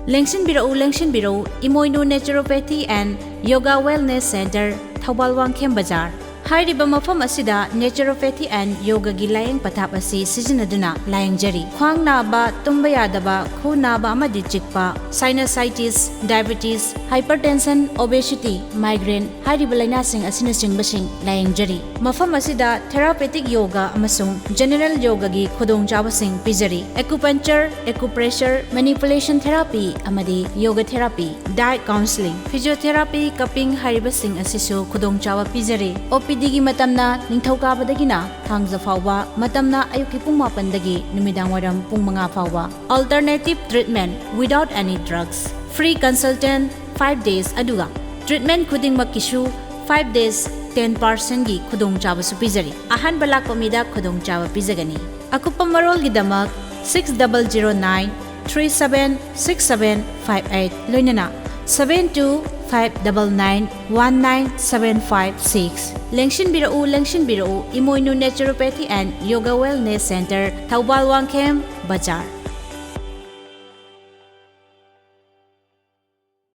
Lengshinbirau Emoinu Naturopathy and Yoga Wellness Center, Thoubal Wangkhem Bazaar. Hairiba mafam asida Naturopathy and Yoga gi layeng pathap asi sizinaduna layengjari. Khwang naba, tumba yadaba, khu naba amadi chikpa, sinusitis, diabetes, hypertension, obesity, migraine, hairiba lainasing asina singbasing layengjari. Mafam asida therapeutic yoga amasung general yoga gi khudong chawasing pijari. Acupuncture, acupressure, manipulation therapy amadi yoga therapy, diet counseling, physiotherapy, cupping hairiba sing asisu khudong chawa pijari. OPD gi matamna ningthokabadagina thangza fawwa matamna ayuki pung 8 dagi numidang waram pung 5 fawwa. Alternative treatment without any drugs. Free consultant 5 days aduga. Treatment khudingmak kishu 5 days 10% gi khudong chawa su pijari. Ahan balak pamida khudong chawa pijagani. Akupa marol gi damak 6009 376758 loinana 7259919756. Lengshinbirau Emoinu Naturopathy and Yoga Wellness Center, Thoubal Wangkhem Bazaar.